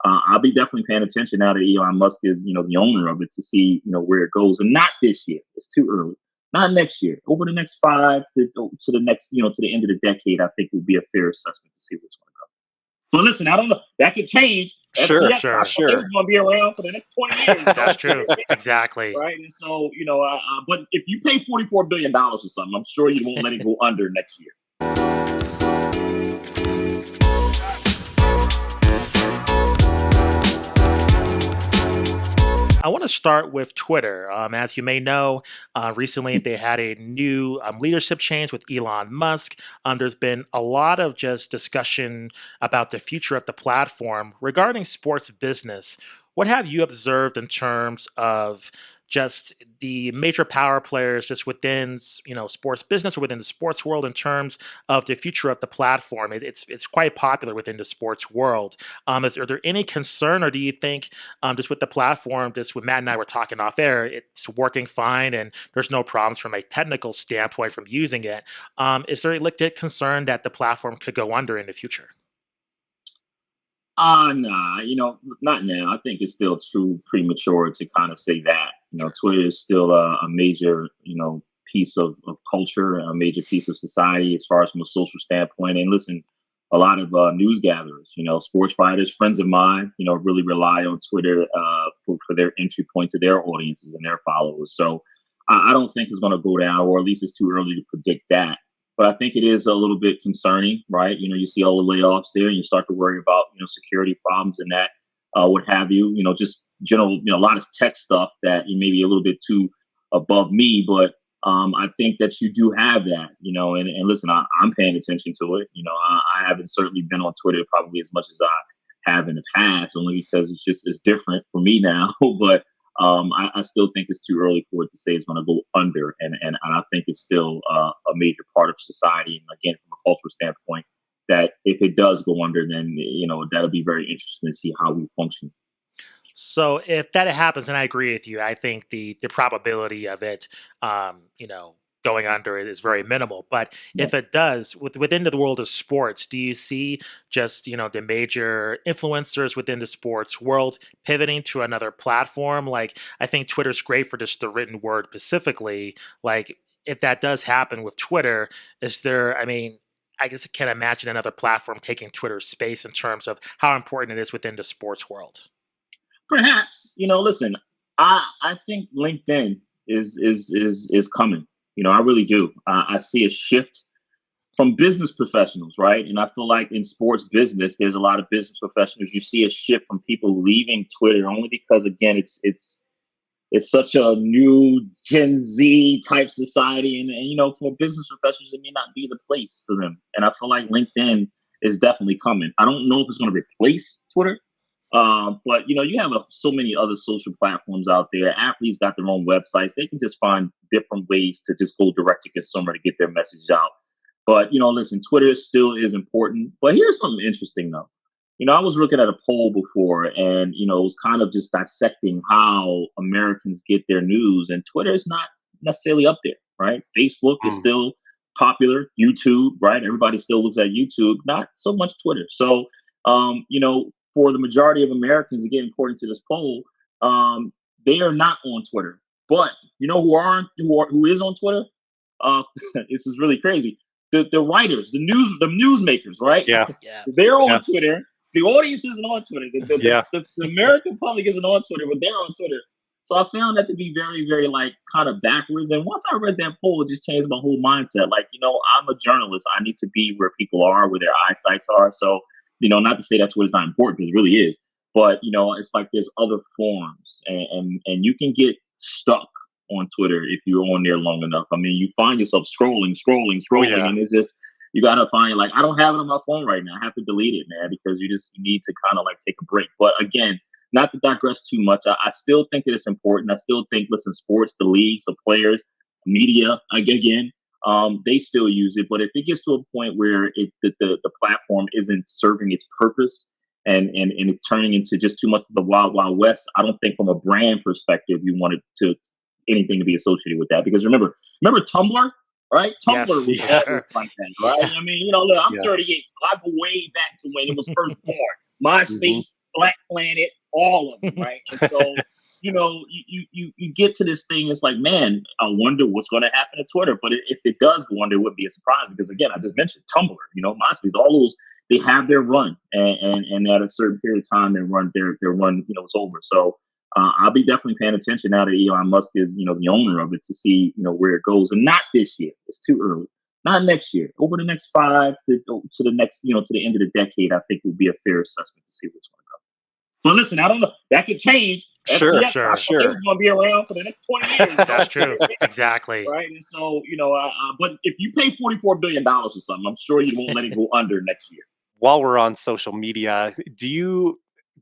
I'll be definitely paying attention now that Elon Musk is, the owner of it to see, where it goes. And not this year. It's too early. Not next year. Over the next to the next, to the end of the decade, I think would be a fair assessment to see what's going to go. But listen, I don't know. That could change. Sure, FTX, I thought it was going to be around for the next 20 years. That's true. Exactly. Right. And so, but if you pay $44 billion or something, I'm sure you won't let it go under next year. I want to start with Twitter. As you may know, recently they had a new leadership change with Elon Musk. There's been a lot of just discussion about the future of the platform. Regarding sports business, what have you observed in terms of just the major power players just within, sports business or within the sports world in terms of the future of the platform? It's quite popular within the sports world. Are there any concern, or do you think just with the platform, just when Matt and I were talking off air, it's working fine and there's no problems from a technical standpoint from using it? Is there a legit concern that the platform could go under in the future? Nah, not now. I think it's still too premature to kind of say that. Twitter is still a major, piece of culture, a major piece of society as far as from a social standpoint. And listen, a lot of news gatherers, sports writers, friends of mine, really rely on Twitter for their entry point to their audiences and their followers. So I don't think it's going to go down, or at least it's too early to predict that. But I think it is a little bit concerning, right? You see all the layoffs there, and you start to worry about, security problems and that, what have you. Just general, a lot of tech stuff that you may be a little bit too above me, but I think that you do have that, and listen, I'm paying attention to it. I haven't certainly been on Twitter probably as much as I have in the past, only because it's different for me now. But I still think it's too early for it to say it's going to go under, and I think it's still a major part of society. And again, from a cultural standpoint, that if it does go under, then that'll be very interesting to see how we function. So if that happens, and I agree with you, I think the probability of it, going under it is very minimal. But if it does, within the world of sports, do you see just, the major influencers within the sports world pivoting to another platform? Like, I think Twitter's great for just the written word specifically. Like, if that does happen with Twitter, I guess I can't imagine another platform taking Twitter's space in terms of how important it is within the sports world. Perhaps, listen, I think LinkedIn is coming. I really do. I see a shift from business professionals, right? And I feel like in sports business, there's a lot of business professionals. You see a shift from people leaving Twitter only because, again, it's such a new Gen Z type society, and for business professionals, it may not be the place for them. And I feel like LinkedIn is definitely coming. I don't know if it's going to replace Twitter. But you have so many other social platforms out there. Athletes got their own websites. They can just find different ways to just go direct to consumer to get their message out. But listen, Twitter still is important. But here's something interesting though. I was looking at a poll before, and it was kind of just dissecting how Americans get their news, and Twitter is not necessarily up there, right? Facebook is still popular. YouTube, right? Everybody still looks at YouTube, not so much Twitter. So, for the majority of Americans, again, according to this poll, they are not on Twitter. But who is on Twitter? This is really crazy. The writers, the newsmakers, right? Yeah. They're on Twitter. The audience isn't on Twitter. The American public isn't on Twitter, but they're on Twitter. So I found that to be very, very kind of backwards. And once I read that poll, it just changed my whole mindset. Like, I'm a journalist. I need to be where people are, where their eyesights are. So, not to say that Twitter's not important, because it really is, but it's like there's other forums, and you can get stuck on Twitter if you're on there long enough. I mean, you find yourself scrolling, and it's just, you gotta find, like, I don't have it on my phone right now. I have to delete it, man, because you need to kind of take a break. But again, not to digress too much, I still think that it's important. I still think, listen, sports, the leagues, the players, media, again, they still use it. But if it gets to a point where the platform isn't serving its purpose and it's turning into just too much of the wild west, I don't think from a brand perspective you want it to anything to be associated with that. Because remember Tumblr, right? Tumblr was like that, right? I mean, look, I'm 38, so I go way back to when it was first born. MySpace, Black Planet, all of them, right? And so, you get to this thing. It's like, man, I wonder what's going to happen to Twitter. But if it does go under, it wouldn't be a surprise because, again, I just mentioned Tumblr, MySpace, all those they have their run, and at a certain period of time, their run, is over. So. I'll be definitely paying attention now that Elon Musk is, the owner of it to see, where it goes, and not this year. It's too early. Not next year. Over the next 5 to the next, to the end of the decade, I think would be a fair assessment to see what's going to go. But listen, I don't know. That could change. Sure, FTX, I Sure. thought they sure. was going to be around for the next 20 years. That's true. Exactly. Right. And so, but if you pay $44 billion or something, I'm sure you won't let it go under next year. While we're on social media, do you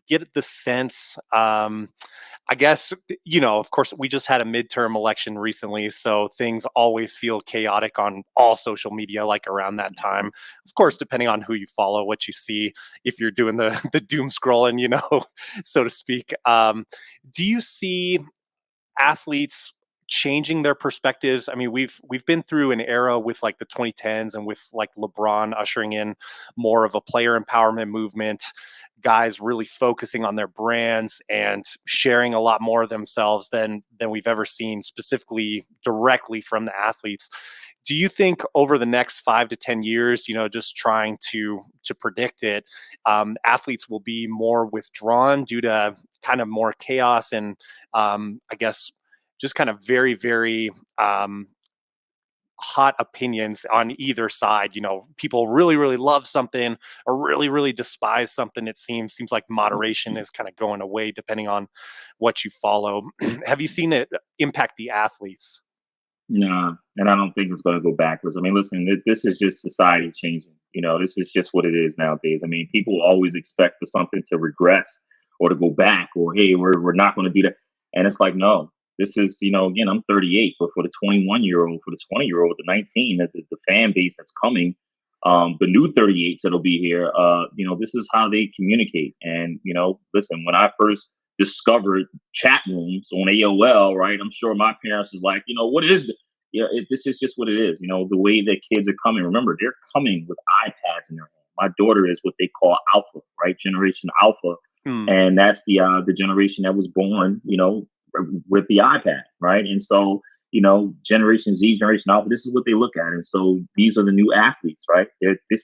get the sense, I guess, of course, we just had a midterm election recently, so things always feel chaotic on all social media, like around that time. Of course, depending on who you follow, what you see, if you're doing the doom scrolling, so to speak. Do you see athletes changing their perspectives? I mean, we've been through an era with like the 2010s and with like LeBron ushering in more of a player empowerment movement, guys really focusing on their brands and sharing a lot more of themselves than we've ever seen, specifically directly from the athletes. Do you think over the next 5 to 10 years, just trying to predict it, athletes will be more withdrawn due to kind of more chaos and I guess just kind of very, very hot opinions on either side? People really, really love something or really, really despise something. It seems like moderation is kind of going away depending on what you follow. Have you seen it impact the athletes? Nah, and I don't think it's going to go backwards. I mean, listen, this is just society changing. This is just what it is nowadays. I mean, people always expect for something to regress or to go back, or hey, we're not going to do that. And it's like, no, this is, again, I'm 38, but for the 21-year-old, for the 20-year-old, the 19, the fan base that's coming, the new 38s that'll be here, this is how they communicate. And listen, when I first discovered chat rooms on AOL, right? I'm sure my parents is like, what is it? This is just what it is. The way that kids are coming. Remember, they're coming with iPads in their hand. My daughter is what they call Alpha, right? Generation Alpha, Hmm. and that's the generation that was born, with the iPad, right? And so, Generation Z, Generation Alpha, this is what they look at, and so these are the new athletes, right?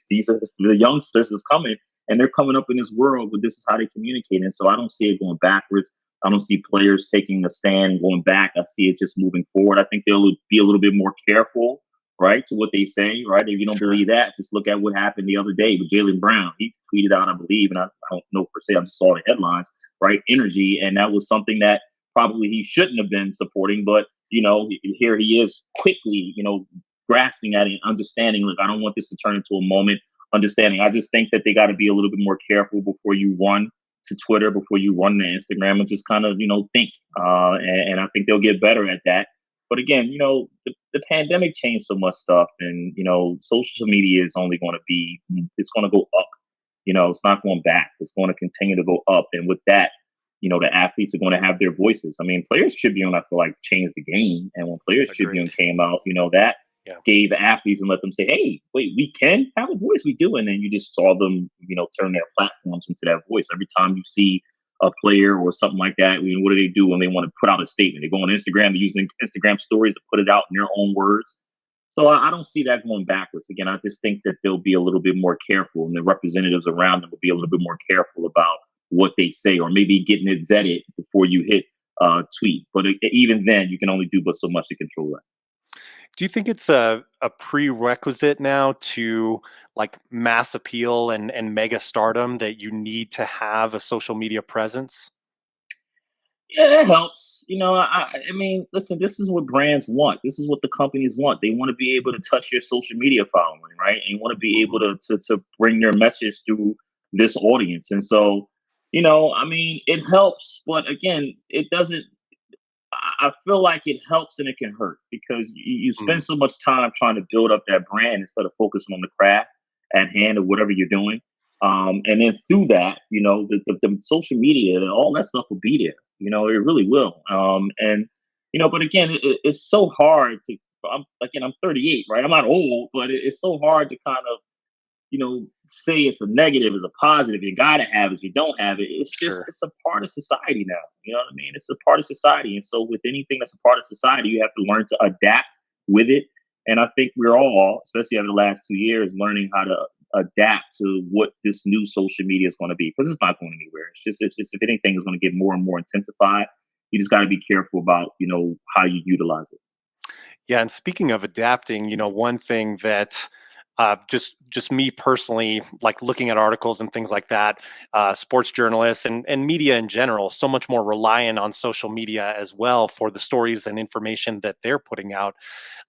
These are the youngsters that's coming, and they're coming up in this world where this is how they communicate. And so I don't see it going backwards. I don't see players taking a stand going back. I see it just moving forward. I think they'll be a little bit more careful, right, to what they say, right? If you don't Sure. believe that, just look at what happened the other day with Jaylen Brown. He tweeted out, I believe, and I don't know per se, I just saw the headlines, right? Energy. And that was something that probably he shouldn't have been supporting, but, here he is quickly, grasping at it and understanding, look, I don't want this to turn into a moment understanding. I just think that they got to be a little bit more careful before you run to Twitter, before you run to Instagram, and just kind of, think. And I think they'll get better at that. But again, the pandemic changed so much stuff, and social media is only going to be, it's going to go up. It's not going back. It's going to continue to go up, and with that, the athletes are going to have their voices. I mean, Players Tribune, I feel like, changed the game. And when Players Tribune Agreed. came out, that Yeah. gave the athletes and let them say, hey, wait, we can have a voice. We do. And then you just saw them, turn their platforms into that voice. Every time you see a player or something like that, what do they do when they want to put out a statement? They go on Instagram, they use Instagram stories to put it out in their own words. So I don't see that going backwards. Again, I just think that they'll be a little bit more careful, and the representatives around them will be a little bit more careful about what they say, or maybe getting it vetted before you hit tweet. But even then, you can only do but so much to control that. Do you think it's a prerequisite now to like mass appeal and mega stardom that you need to have a social media presence? Yeah, it helps. I mean, listen, this is what brands want. This is what the companies want. They want to be able to touch your social media following, right? And want to be able Mhm. to bring their message through this audience. And so, I mean, it helps, but again, it doesn't. I feel like it helps and it can hurt because you spend Mm. so much time trying to build up that brand instead of focusing on the craft at hand or whatever you're doing. And then through that, the social media and all that stuff will be there. It really will. But again, it's so hard to. I'm 38, right? I'm not old, but it's so hard to kind of say it's a negative, it's a positive. You got to have it, you don't have it. It's just, Sure. it's a part of society now. You know what I mean? It's a part of society. And so with anything that's a part of society, you have to learn to adapt with it. And I think we're all, especially over the last 2 years, learning how to adapt to what this new social media is going to be, because it's not going anywhere. It's just, if anything, is going to get more and more intensified. You just got to be careful about, how you utilize it. Yeah, and speaking of adapting, one thing that just me personally, like looking at articles and things like that, sports journalists and media in general, so much more reliant on social media as well for the stories and information that they're putting out.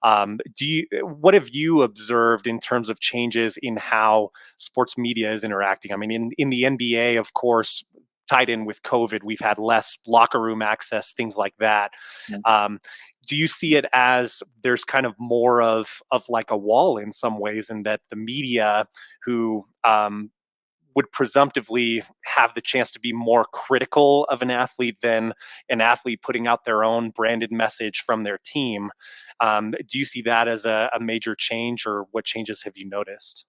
What have you observed in terms of changes in how sports media is interacting? I mean, in the NBA, of course, tied in with COVID, we've had less locker room access, things like that. Yeah. Do you see it as there's kind of more of like a wall in some ways, and that the media who would presumptively have the chance to be more critical of an athlete than an athlete putting out their own branded message from their team? Do you see that as a major change, or what changes have you noticed?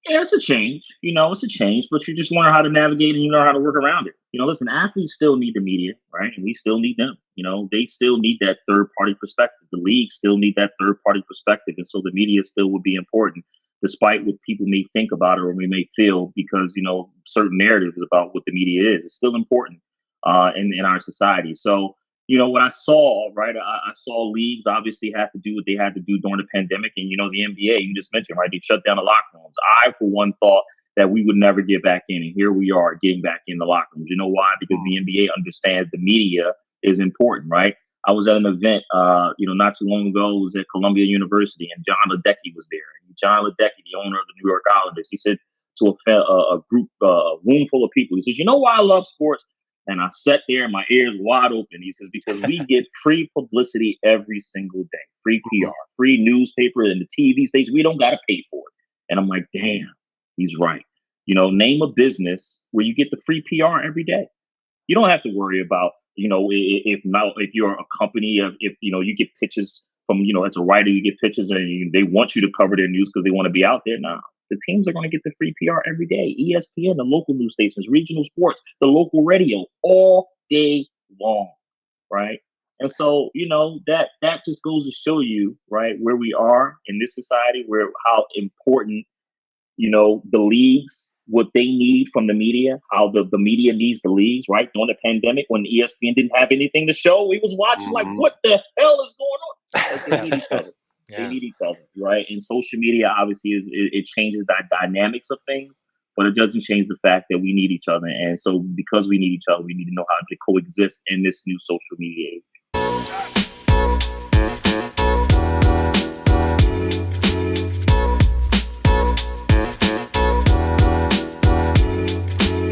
Yeah, it's a change. It's a change, but you just learn how to navigate and you learn how to work around it. Listen, athletes still need the media, right? And we still need them. They still need that third party perspective. The league still need that third party perspective. And so the media still would be important, despite what people may think about it or we may feel, because, certain narratives about what the media is. It's still important in our society. So, what I saw, right? I saw leagues obviously have to do what they had to do during the pandemic. And, the NBA, you just mentioned, right? They shut down the locker rooms. I, for one, thought that we would never get back in. And here we are getting back in the locker rooms. You know why? Because the NBA understands the media is important, right? I was at an event, not too long ago. It was at Columbia University, and John Ledecky was there. And John Ledecky, the owner of the New York Islanders, he said to a group, a room full of people, he says, "You know why I love sports?" And I sat there, my ears wide open. He says, "Because we get free publicity every single day, free PR, free newspaper, and the TV station. We don't got to pay for it." And I'm like, damn, he's right. Name a business where you get the free PR every day. You don't have to worry about, if you're a company, if you get pitches from, as a writer, you get pitches and they want you to cover their news because they want to be out there. Now, the teams are going to get the free PR every day. ESPN, the local news stations, regional sports, the local radio, all day long, right? And so, that just goes to show you, right, where we are in this society, where how important, the leagues, what they need from the media, how the media needs the leagues, right? During the pandemic, when ESPN didn't have anything to show, we was watching like, what the hell is going on? Like, they need each other. They Yeah. need each other, right? And social media obviously it changes the dynamics of things, but it doesn't change the fact that we need each other. And so because we need each other, we need to know how to coexist in this new social media age.